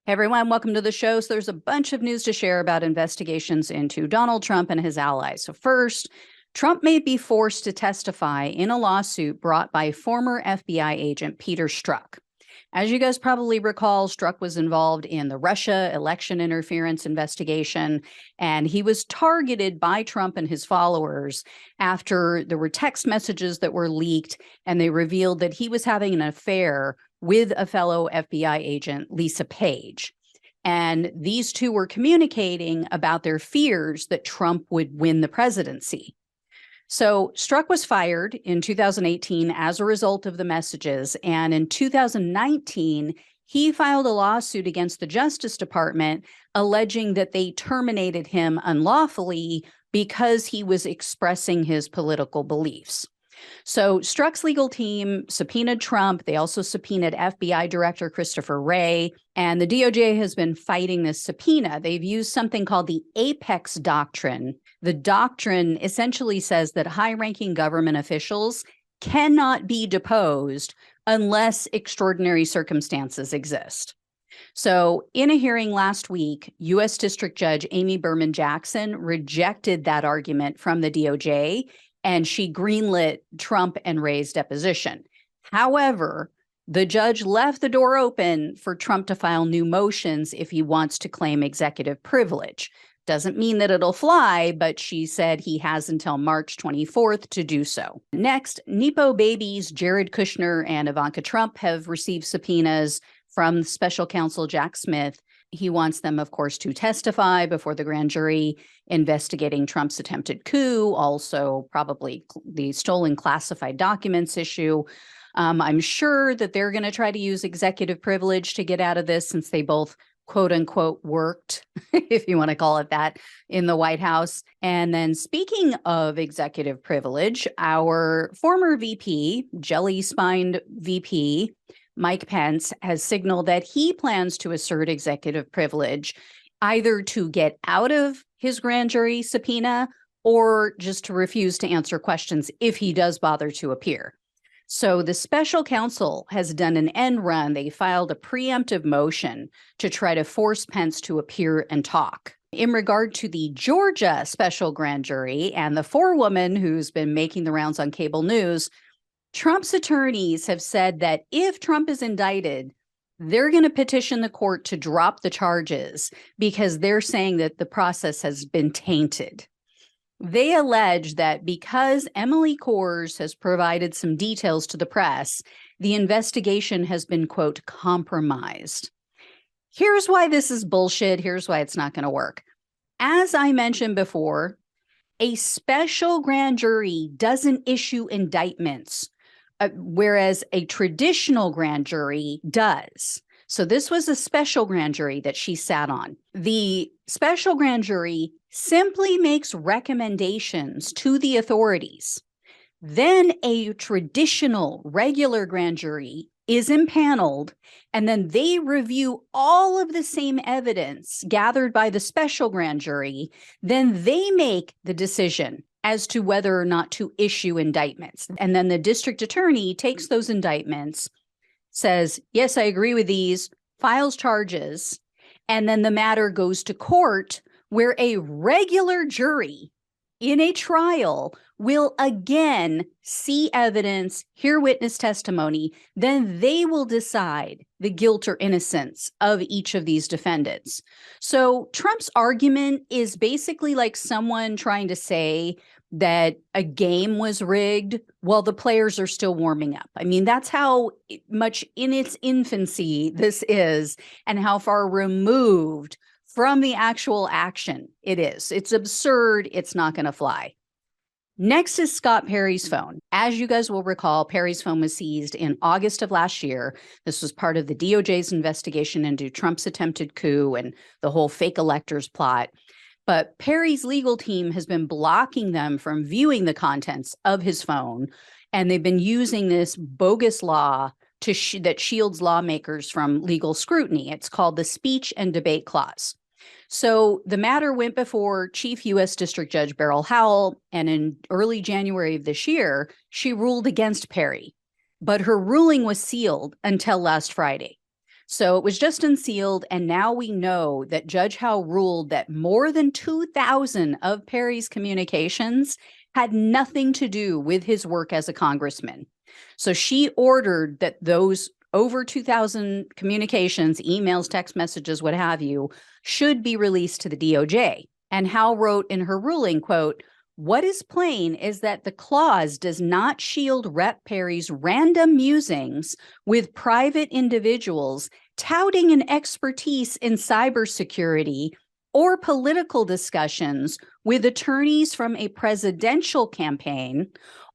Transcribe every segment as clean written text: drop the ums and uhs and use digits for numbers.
Hey everyone, welcome to the show. So there's a bunch of news to share about investigations into Donald Trump and his allies. So first, Trump may be forced to testify in a lawsuit brought by former FBI agent Peter Strzok. As you guys probably recall, Strzok was involved in the Russia election interference investigation, and he was targeted by Trump and his followers after there were text messages that were leaked, and they revealed that he was having an affair with a fellow FBI agent, Lisa Page. And these two were communicating about their fears that Trump would win the presidency. So Strzok was fired in 2018 as a result of the messages. And in 2019, he filed a lawsuit against the Justice Department alleging that they terminated him unlawfully because he was expressing his political beliefs. So Strzok's legal team subpoenaed Trump. They also subpoenaed FBI Director Christopher Wray, and the DOJ has been fighting this subpoena. They've used something called the Apex Doctrine. The doctrine essentially says that high-ranking government officials cannot be deposed unless extraordinary circumstances exist. So in a hearing last week, U.S. District Judge Amy Berman Jackson rejected that argument from the DOJ, and she greenlit Trump and Wray's deposition. However, the judge left the door open for Trump to file new motions if he wants to claim executive privilege. Doesn't mean that it'll fly, but she said he has until March 24th to do so. Next, Nepo babies Jared Kushner and Ivanka Trump have received subpoenas from special counsel Jack Smith. He wants them, of course, to testify before the grand jury investigating Trump's attempted coup, also probably the stolen classified documents issue. I'm sure that they're going to try to use executive privilege to get out of this since they both quote unquote worked, if you want to call it that, in the White House. And then speaking of executive privilege, our former VP, jelly-spined VP, Mike Pence, has signaled that he plans to assert executive privilege either to get out of his grand jury subpoena or just to refuse to answer questions if he does bother to appear. So the special counsel has done an end run. They filed a preemptive motion to try to force Pence to appear and talk. In regard to the Georgia special grand jury and the forewoman who's been making the rounds on cable news, Trump's attorneys have said that if Trump is indicted, they're going to petition the court to drop the charges because they're saying that the process has been tainted. They allege that because Emily Kohrs has provided some details to the press, the investigation has been, quote, compromised. Here's why this is bullshit. Here's why it's not going to work. As I mentioned before, a special grand jury doesn't issue indictments, whereas a traditional grand jury does. So this was a special grand jury that she sat on. The special grand jury simply makes recommendations to the authorities. Then a traditional regular grand jury is impaneled, and then they review all of the same evidence gathered by the special grand jury. Then they make the decision as to whether or not to issue indictments. And then the district attorney takes those indictments, says, yes, I agree with these, files charges, and then the matter goes to court where a regular jury in a trial will again see evidence, hear witness testimony, then they will decide the guilt or innocence of each of these defendants. So Trump's argument is basically like someone trying to say that a game was rigged while the players are still warming up. I mean, that's how much in its infancy this is and how far removed from the actual action it is. It's absurd. It's not going to fly. Next is Scott Perry's phone. As you guys will recall, Perry's phone was seized in August of last year. This was part of the DOJ's investigation into Trump's attempted coup and the whole fake electors plot. But Perry's legal team has been blocking them from viewing the contents of his phone, and they've been using this bogus law that shields lawmakers from legal scrutiny. It's called the Speech and Debate Clause. So the matter went before Chief U.S. District Judge Beryl Howell, and in early January of this year, she ruled against Perry. But her ruling was sealed until last Friday. So it was just unsealed, and now we know that Judge Howe ruled that more than 2,000 of Perry's communications had nothing to do with his work as a congressman. So she ordered that those over 2,000 communications, emails, text messages, what have you, should be released to the DOJ. And Howe wrote in her ruling, quote, "What is plain is that the clause does not shield Rep. Perry's random musings with private individuals touting an expertise in cybersecurity or political discussions with attorneys from a presidential campaign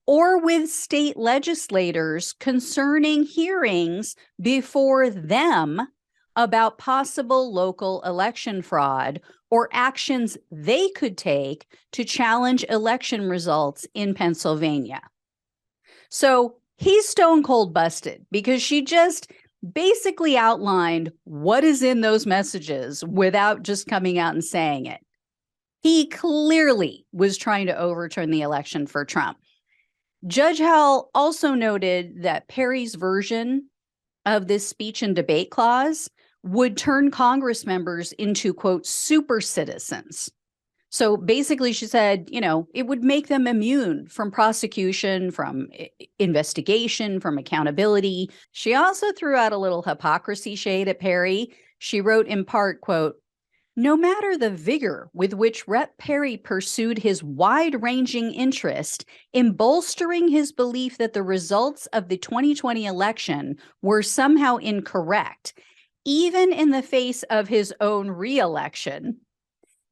or with state legislators concerning hearings before them about possible local election fraud or actions they could take to challenge election results in Pennsylvania." So he's stone cold busted because she just basically outlined what is in those messages without just coming out and saying it. He clearly was trying to overturn the election for Trump. Judge Howell also noted that Perry's version of this speech and debate clause would turn Congress members into, quote, super citizens. So basically, she said, it would make them immune from prosecution, from investigation, from accountability. She also threw out a little hypocrisy shade at Perry. She wrote in part, quote, "No matter the vigor with which Rep. Perry pursued his wide-ranging interest in bolstering his belief that the results of the 2020 election were somehow incorrect, even in the face of his own re-election,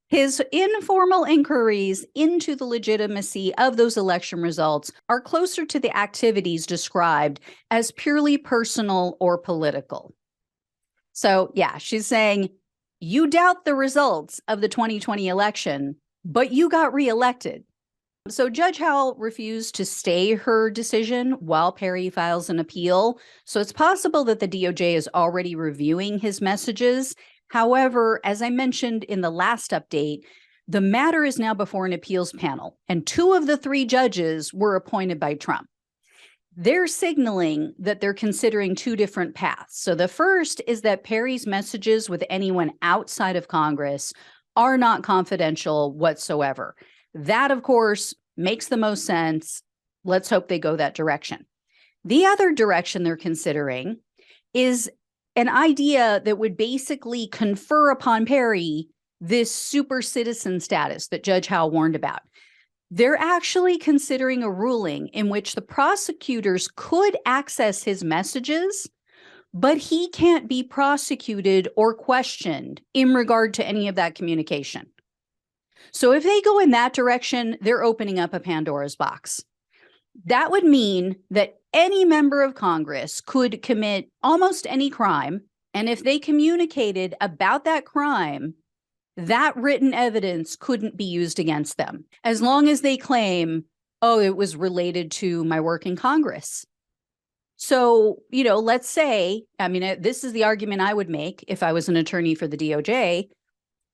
his informal inquiries into the legitimacy of those election results are closer to the activities described as purely personal or political." So, yeah, she's saying, you doubt the results of the 2020 election, but you got reelected. So Judge Howell refused to stay her decision while Perry files an appeal. So it's possible that the DOJ is already reviewing his messages. However, as I mentioned in the last update, the matter is now before an appeals panel, and 2 of the 3 judges were appointed by Trump. They're signaling that they're considering 2 different paths. So the first is that Perry's messages with anyone outside of Congress are not confidential whatsoever. That, of course, makes the most sense. Let's hope they go that direction. The other direction they're considering is an idea that would basically confer upon Perry this super citizen status that Judge Howe warned about. They're actually considering a ruling in which the prosecutors could access his messages, but he can't be prosecuted or questioned in regard to any of that communication. So if they go in that direction, they're opening up a Pandora's box. That would mean that any member of Congress could commit almost any crime, and if they communicated about that crime, that written evidence couldn't be used against them, as long as they claim, oh, it was related to my work in Congress. So, let's say, this is the argument I would make if I was an attorney for the DOJ.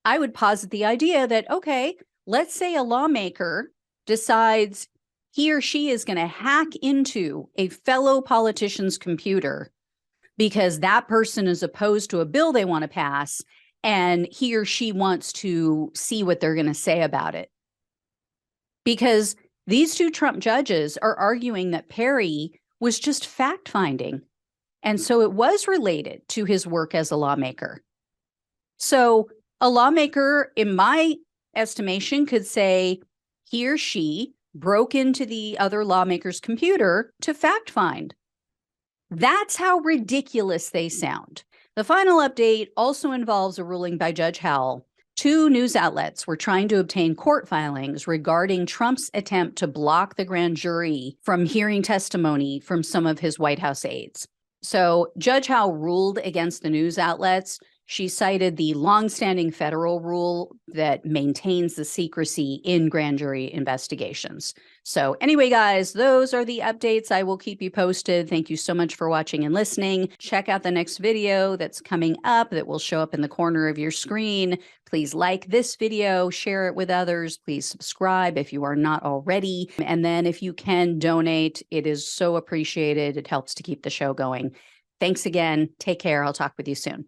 I would posit the idea that, okay, let's say a lawmaker decides he or she is going to hack into a fellow politician's computer because that person is opposed to a bill they want to pass, and he or she wants to see what they're going to say about it. Because these 2 Trump judges are arguing that Perry was just fact-finding, and so it was related to his work as a lawmaker. So a lawmaker, in my estimation, could say he or she broke into the other lawmaker's computer to fact-find. That's how ridiculous they sound. The final update also involves a ruling by Judge Howell. 2 news outlets were trying to obtain court filings regarding Trump's attempt to block the grand jury from hearing testimony from some of his White House aides. So Judge Howell ruled against the news outlets. She cited the longstanding federal rule that maintains the secrecy in grand jury investigations. So anyway, guys, those are the updates. I will keep you posted. Thank you so much for watching and listening. Check out the next video that's coming up that will show up in the corner of your screen. Please like this video, share it with others. Please subscribe if you are not already. And then if you can donate, it is so appreciated. It helps to keep the show going. Thanks again. Take care. I'll talk with you soon.